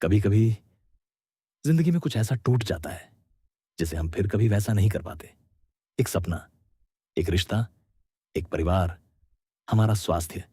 कभी कभी जिंदगी में कुछ ऐसा टूट जाता है जिसे हम फिर कभी वैसा नहीं कर पाते। एक सपना, एक रिश्ता, एक परिवार, हमारा स्वास्थ्य,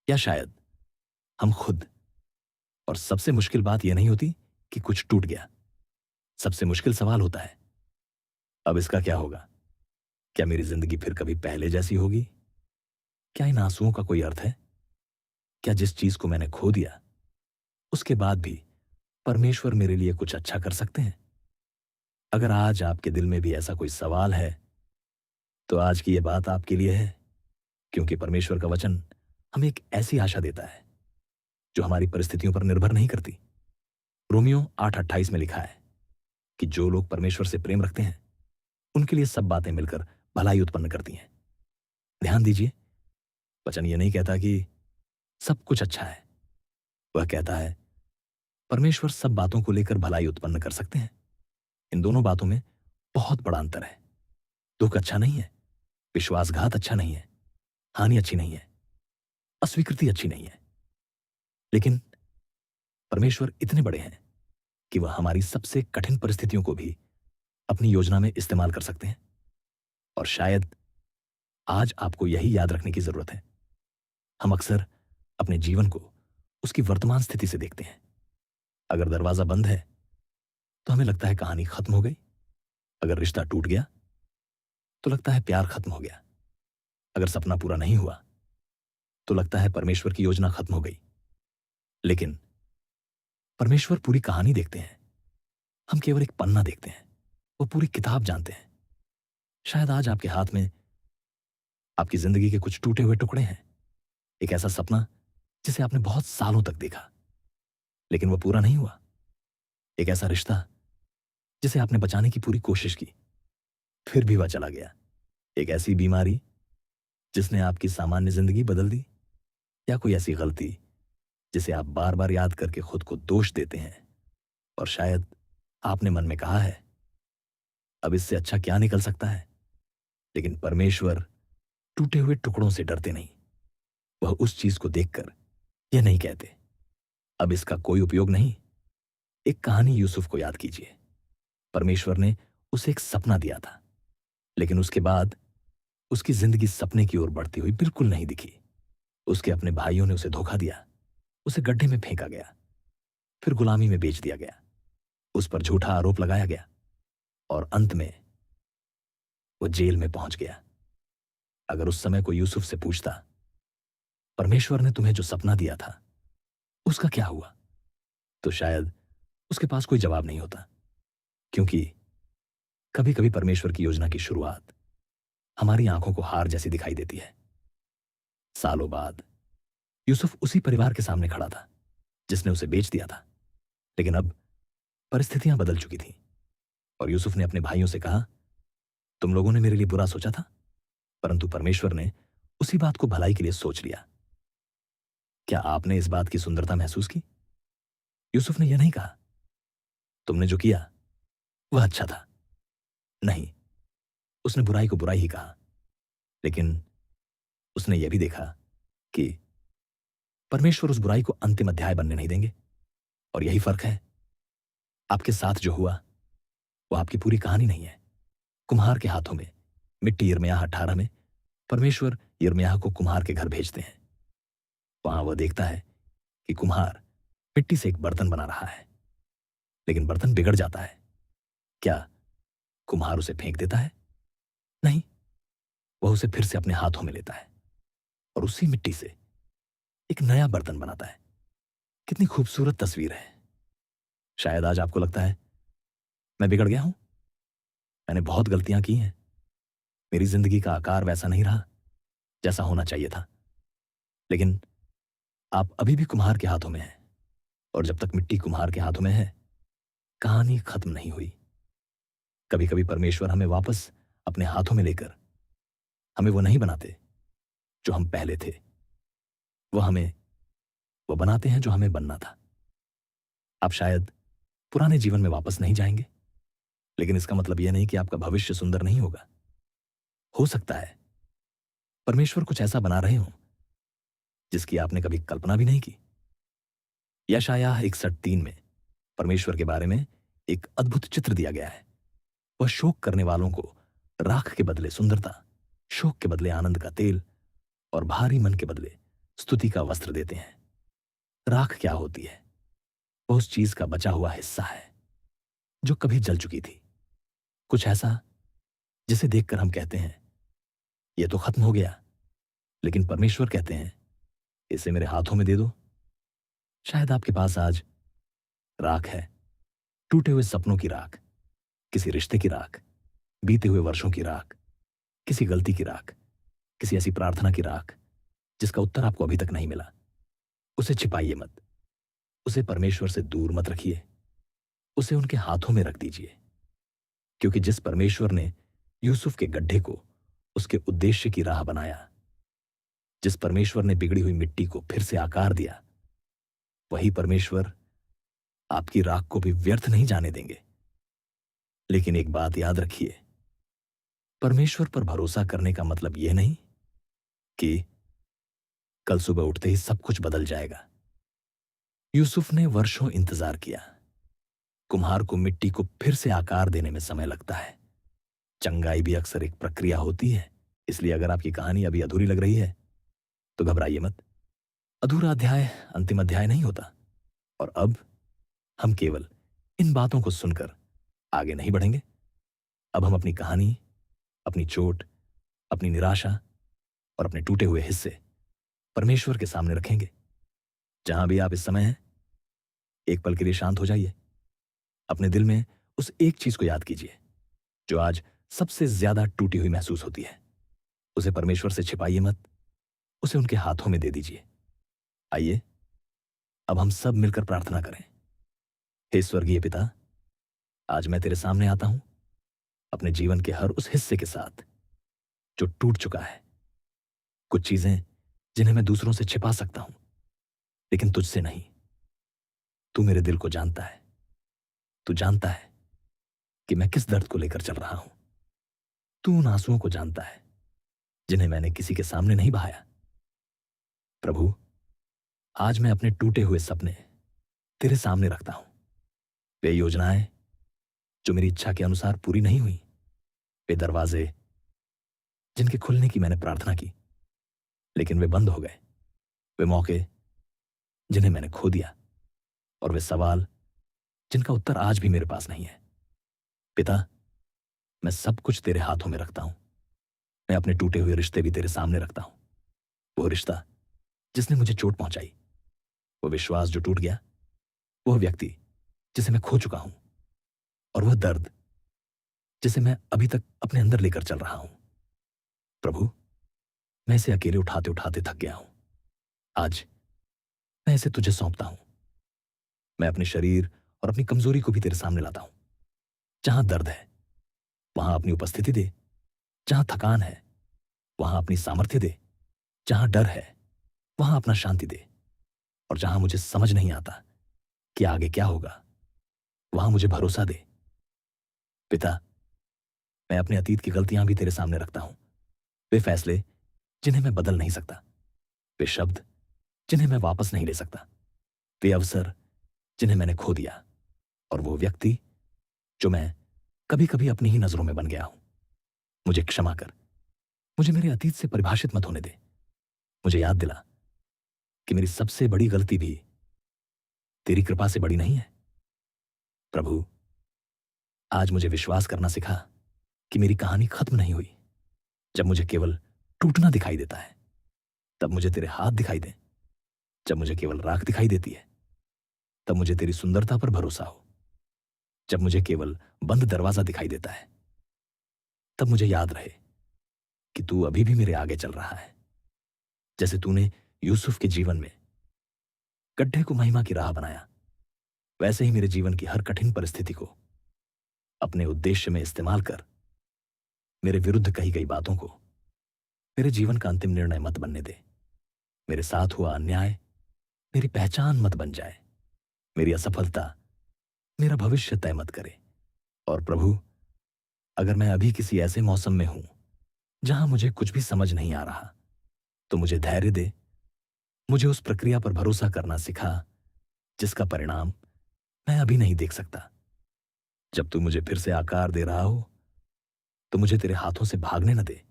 या शायद हम खुद। और सबसे मुश्किल बात यह नहीं होती कि कुछ टूट गया। सबसे मुश्किल सवाल होता है, अब इसका क्या होगा? क्या मेरी जिंदगी फिर कभी पहले जैसी होगी? क्या इन आंसुओं का कोई अर्थ है? क्या जिस चीज को मैंने खो दिया उसके बाद भी परमेश्वर मेरे लिए कुछ अच्छा कर सकते हैं? अगर आज आपके दिल में भी ऐसा कोई सवाल है तो आज की यह बात आपके लिए है, क्योंकि परमेश्वर का वचन हमें एक ऐसी आशा देता है जो हमारी परिस्थितियों पर निर्भर नहीं करती। रोमियो 8:28 में लिखा है कि जो लोग परमेश्वर से प्रेम रखते हैं उनके लिए सब बातें मिलकर भलाई उत्पन्न करती हैं। ध्यान दीजिए, वचन यह नहीं कहता कि सब कुछ अच्छा है। वह कहता है परमेश्वर सब बातों को लेकर भलाई उत्पन्न कर सकते हैं। इन दोनों बातों में बहुत बड़ा अंतर है। दुख अच्छा नहीं है, विश्वासघात अच्छा नहीं है, हानि अच्छी नहीं है, अस्वीकृति अच्छी नहीं है, लेकिन परमेश्वर इतने बड़े हैं कि वह हमारी सबसे कठिन परिस्थितियों को भी अपनी योजना में इस्तेमाल कर सकते हैं। और शायद आज आपको यही याद रखने की जरूरत है। हम अक्सर अपने जीवन को उसकी वर्तमान स्थिति से देखते हैं। अगर दरवाजा बंद है तो हमें लगता है कहानी खत्म हो गई। अगर रिश्ता टूट गया तो लगता है प्यार खत्म हो गया। अगर सपना पूरा नहीं हुआ तो लगता है परमेश्वर की योजना खत्म हो गई। लेकिन परमेश्वर पूरी कहानी देखते हैं, हम केवल एक पन्ना देखते हैं। वो पूरी किताब जानते हैं। शायद आज आपके हाथ में आपकी जिंदगी के कुछ टूटे हुए टुकड़े हैं। एक ऐसा सपना जिसे आपने बहुत सालों तक देखा लेकिन वो पूरा नहीं हुआ। एक ऐसा रिश्ता जिसे आपने बचाने की पूरी कोशिश की, फिर भी वह चला गया। एक ऐसी बीमारी जिसने आपकी सामान्य जिंदगी बदल दी, या कोई ऐसी गलती जिसे आप बार बार याद करके खुद को दोष देते हैं। और शायद आपने मन में कहा है अब इससे अच्छा क्या निकल सकता है। लेकिन परमेश्वर टूटे हुए टुकड़ों से डरते नहीं। वह उस चीज को देखकर यह नहीं कहते अब इसका कोई उपयोग नहीं। एक कहानी यूसुफ को याद कीजिए। परमेश्वर ने उसे एक सपना दिया था, लेकिन उसके बाद उसकी जिंदगी सपने की ओर बढ़ती हुई बिल्कुल नहीं दिखी। उसके अपने भाइयों ने उसे धोखा दिया, उसे गड्ढे में फेंका गया, फिर गुलामी में बेच दिया गया, उस पर झूठा आरोप लगाया गया और अंत में वो जेल में पहुंच गया। अगर उस समय कोई यूसुफ से पूछता परमेश्वर ने तुम्हें जो सपना दिया था उसका क्या हुआ, तो शायद उसके पास कोई जवाब नहीं होता। क्योंकि कभी कभी परमेश्वर की योजना की शुरुआत हमारी आंखों को हार जैसी दिखाई देती है। सालों बाद यूसुफ उसी परिवार के सामने खड़ा था जिसने उसे बेच दिया था। लेकिन अब परिस्थितियां बदल चुकी थीं और यूसुफ ने अपने भाइयों से कहा तुम लोगों ने मेरे लिए बुरा सोचा था, परंतु परमेश्वर ने उसी बात को भलाई के लिए सोच लिया। क्या आपने इस बात की सुंदरता महसूस की? यूसुफ ने यह नहीं कहा तुमने जो किया वह अच्छा था। नहीं, उसने बुराई को बुराई ही कहा। लेकिन उसने यह भी देखा कि परमेश्वर उस बुराई को अंतिम अध्याय बनने नहीं देंगे। और यही फर्क है। आपके साथ जो हुआ वो आपकी पूरी कहानी नहीं है। कुम्हार के हाथों में मिट्टी, यिर्मयाह 18 में परमेश्वर यिर्मयाह को कुम्हार के घर भेजते हैं। वहां वह देखता है कि कुम्हार मिट्टी से एक बर्तन बना रहा है, लेकिन बर्तन बिगड़ जाता है। क्या कुम्हार उसे फेंक देता है? नहीं, वह उसे फिर से अपने हाथों में लेता है और उसी मिट्टी से एक नया बर्तन बनाता है। कितनी खूबसूरत तस्वीर है। शायद आज आपको लगता है मैं बिगड़ गया हूं, मैंने बहुत गलतियां की हैं, मेरी जिंदगी का आकार वैसा नहीं रहा जैसा होना चाहिए था। लेकिन आप अभी भी कुम्हार के हाथों में हैं, और जब तक मिट्टी कुम्हार के हाथों में है कहानी खत्म नहीं हुई। कभी कभी परमेश्वर हमें वापस अपने हाथों में लेकर हमें वो नहीं बनाते जो हम पहले थे। वो हमें वो बनाते हैं जो हमें बनना था। आप शायद पुराने जीवन में वापस नहीं जाएंगे, लेकिन इसका मतलब यह नहीं कि आपका भविष्य सुंदर नहीं होगा। हो सकता है परमेश्वर कुछ ऐसा बना रहे हों जिसकी आपने कभी कल्पना भी नहीं की। यशायाह 61:3 में परमेश्वर के बारे में एक अद्भुत चित्र दिया गया है। वह शोक करने वालों को राख के बदले सुंदरता, शोक के बदले आनंद का तेल और भारी मन के बदले स्तुति का वस्त्र देते हैं। राख क्या होती है? वह उस चीज का बचा हुआ हिस्सा है जो कभी जल चुकी थी। कुछ ऐसा जिसे देखकर हम कहते हैं यह तो खत्म हो गया, लेकिन परमेश्वर कहते हैं इसे मेरे हाथों में दे दो। शायद आपके पास आज राख है, टूटे हुए सपनों की राख, किसी रिश्ते की राख, बीते हुए वर्षों की राख, किसी गलती की राख, किसी ऐसी प्रार्थना की राख जिसका उत्तर आपको अभी तक नहीं मिला। उसे छिपाइए मत, उसे परमेश्वर से दूर मत रखिए, उसे उनके हाथों में रख दीजिए। क्योंकि जिस परमेश्वर ने यूसुफ के गड्ढे को उसके उद्देश्य की राह बनाया, जिस परमेश्वर ने बिगड़ी हुई मिट्टी को फिर से आकार दिया, वही परमेश्वर आपकी राख को भी व्यर्थ नहीं जाने देंगे। लेकिन एक बात याद रखिए, परमेश्वर पर भरोसा करने का मतलब यह नहीं कि कल सुबह उठते ही सब कुछ बदल जाएगा। यूसुफ ने वर्षों इंतजार किया। कुम्हार को मिट्टी को फिर से आकार देने में समय लगता है। चंगाई भी अक्सर एक प्रक्रिया होती है। इसलिए अगर आपकी कहानी अभी अधूरी लग रही है तो घबराइए मत। अधूरा अध्याय अंतिम अध्याय नहीं होता। और अब हम केवल इन बातों को सुनकर आगे नहीं बढ़ेंगे। अब हम अपनी कहानी, अपनी चोट, अपनी निराशा और अपने टूटे हुए हिस्से परमेश्वर के सामने रखेंगे। जहां भी आप इस समय हैं, एक पल के लिए शांत हो जाइए। अपने दिल में उस एक चीज को याद कीजिए जो आज सबसे ज्यादा टूटी हुई महसूस होती है। उसे परमेश्वर से छिपाइए मत, उसे उनके हाथों में दे दीजिए। आइए अब हम सब मिलकर प्रार्थना करें। हे स्वर्गीय पिता, आज मैं तेरे सामने आता हूं अपने जीवन के हर उस हिस्से के साथ जो टूट चुका है। कुछ चीजें जिन्हें मैं दूसरों से छिपा सकता हूं, लेकिन तुझसे नहीं। तू मेरे दिल को जानता है। तू जानता है कि मैं किस दर्द को लेकर चल रहा हूं। तू उन आंसुओं को जानता है जिन्हें मैंने किसी के सामने नहीं बहाया। प्रभु, आज मैं अपने टूटे हुए सपने तेरे सामने रखता हूं। वे योजनाएं जो मेरी इच्छा के अनुसार पूरी नहीं हुई, वे दरवाजे जिनके खुलने की मैंने प्रार्थना की लेकिन वे बंद हो गए, वे मौके जिन्हें मैंने खो दिया, और वे सवाल जिनका उत्तर आज भी मेरे पास नहीं है। पिता, मैं सब कुछ तेरे हाथों में रखता हूं। मैं अपने टूटे हुए रिश्ते भी तेरे सामने रखता हूं। वो रिश्ता जिसने मुझे चोट पहुंचाई, वो विश्वास जो टूट गया, वह व्यक्ति जिसे मैं खो चुका हूं, और वह दर्द जिसे मैं अभी तक अपने अंदर लेकर चल रहा हूं। प्रभु, मैं इसे अकेले उठाते उठाते थक गया हूं। आज मैं इसे तुझे सौंपता हूं। मैं अपने शरीर और अपनी कमजोरी को भी तेरे सामने लाता हूं। जहां दर्द है वहां अपनी उपस्थिति दे। जहां थकान है वहां अपनी सामर्थ्य दे। जहां डर है वहां अपना शांति दे। और जहां मुझे समझ नहीं आता कि आगे क्या होगा, वहां मुझे भरोसा दे। पिता, मैं अपने अतीत की गलतियां भी तेरे सामने रखता हूं। वे फैसले जिन्हें मैं बदल नहीं सकता, वे शब्द जिन्हें मैं वापस नहीं ले सकता, वे अवसर जिन्हें मैंने खो दिया, और वो व्यक्ति जो मैं कभी कभी अपनी ही नजरों में बन गया हूं। मुझे क्षमा कर। मुझे मेरे अतीत से परिभाषित मत होने दे। मुझे याद दिला कि मेरी सबसे बड़ी गलती भी तेरी कृपा से बड़ी नहीं है। प्रभु, आज मुझे विश्वास करना सिखा कि मेरी कहानी खत्म नहीं हुई। जब मुझे केवल टूटना दिखाई देता है, तब मुझे तेरे हाथ दिखाई दे। जब मुझे केवल राख दिखाई देती है, तब मुझे तेरी सुंदरता पर भरोसा हो। जब मुझे केवल बंद दरवाजा दिखाई देता है, तब मुझे याद रहे कि तू अभी भी मेरे आगे चल रहा है। जैसे तूने यूसुफ के जीवन में गड्ढे को महिमा की राह बनाया, वैसे ही मेरे जीवन की हर कठिन परिस्थिति को अपने उद्देश्य में इस्तेमाल कर। मेरे विरुद्ध कही गई बातों को मेरे जीवन का अंतिम निर्णय मत बनने दे। मेरे साथ हुआ अन्याय मेरी पहचान मत बन जाए। मेरी असफलता मेरा भविष्य तय मत करे। और प्रभु, अगर मैं अभी किसी ऐसे मौसम में हूं जहां मुझे कुछ भी समझ नहीं आ रहा, तो मुझे धैर्य दे। मुझे उस प्रक्रिया पर भरोसा करना सिखा जिसका परिणाम मैं अभी नहीं देख सकता। जब तू मुझे फिर से आकार दे रहा हो तो मुझे तेरे हाथों से भागने न दे।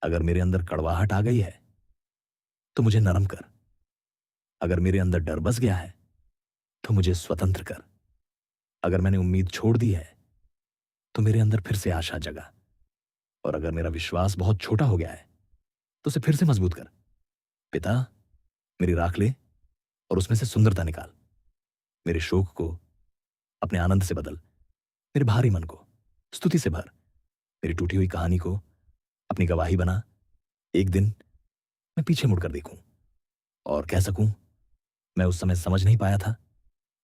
अगर मेरे अंदर कड़वाहट आ गई है तो मुझे नरम कर। अगर मेरे अंदर डर बस गया है तो मुझे स्वतंत्र कर। अगर मैंने उम्मीद छोड़ दी है तो मेरे अंदर फिर से आशा जगा। और अगर मेरा विश्वास बहुत छोटा हो गया है तो उसे फिर से मजबूत कर। पिता, मेरी राख ले और उसमें से सुंदरता निकाल। मेरे शोक को अपने आनंद से बदल। मेरे भारी मन को स्तुति से भर। मेरी टूटी हुई कहानी को अपनी गवाही बना। एक दिन मैं पीछे मुड़कर देखूं और कह सकूं, मैं उस समय समझ नहीं पाया था,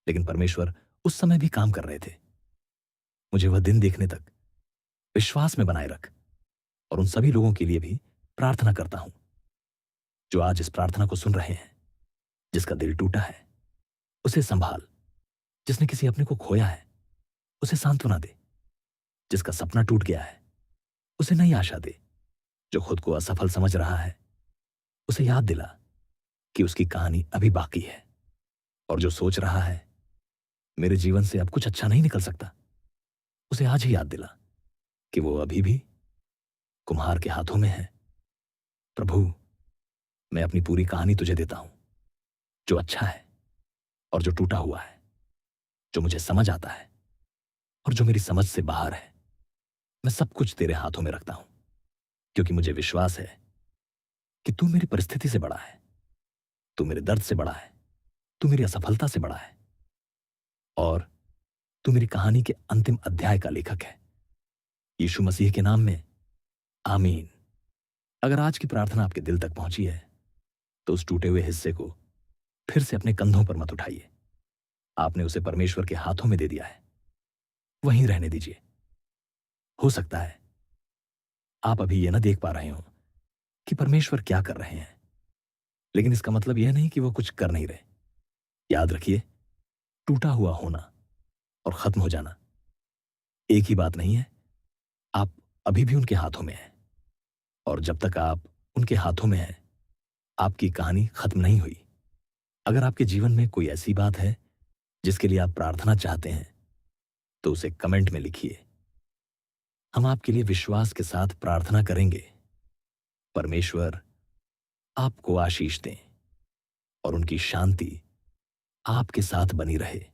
लेकिन परमेश्वर उस समय भी काम कर रहे थे। मुझे वह दिन देखने तक विश्वास में बनाए रख। और उन सभी लोगों के लिए भी प्रार्थना करता हूं जो आज इस प्रार्थना को सुन रहे हैं। जिसका दिल टूटा है उसे संभाल। जिसने किसी अपने को खोया है उसे सांत्वना दे। जिसका सपना टूट गया है उसे नई आशा दे। जो खुद को असफल समझ रहा है उसे याद दिला कि उसकी कहानी अभी बाकी है। और जो सोच रहा है मेरे जीवन से अब कुछ अच्छा नहीं निकल सकता, उसे आज ही याद दिला कि वो अभी भी कुम्हार के हाथों में है। प्रभु, मैं अपनी पूरी कहानी तुझे देता हूं। जो अच्छा है और जो टूटा हुआ है, जो मुझे समझ आता है और जो मेरी समझ से बाहर है, मैं सब कुछ तेरे हाथों में रखता हूं। क्योंकि मुझे विश्वास है कि तू मेरी परिस्थिति से बड़ा है, तू मेरे दर्द से बड़ा है, तू मेरी असफलता से बड़ा है और तू मेरी कहानी के अंतिम अध्याय का लेखक है। यीशु मसीह के नाम में आमीन। अगर आज की प्रार्थना आपके दिल तक पहुंची है तो उस टूटे हुए हिस्से को फिर से अपने कंधों पर मत उठाइए। आपने उसे परमेश्वर के हाथों में दे दिया है, वहीं रहने दीजिए। हो सकता है आप अभी यह ना देख पा रहे हो कि परमेश्वर क्या कर रहे हैं, लेकिन इसका मतलब यह नहीं कि वो कुछ कर नहीं रहे। याद रखिए, टूटा हुआ होना और खत्म हो जाना एक ही बात नहीं है। आप अभी भी उनके हाथों में हैं और जब तक आप उनके हाथों में हैं, आपकी कहानी खत्म नहीं हुई। अगर आपके जीवन में कोई ऐसी बात है जिसके लिए आप प्रार्थना चाहते हैं तो उसे कमेंट में लिखिए। हम आपके लिए विश्वास के साथ प्रार्थना करेंगे। परमेश्वर आपको आशीष दें और उनकी शांति आपके साथ बनी रहे।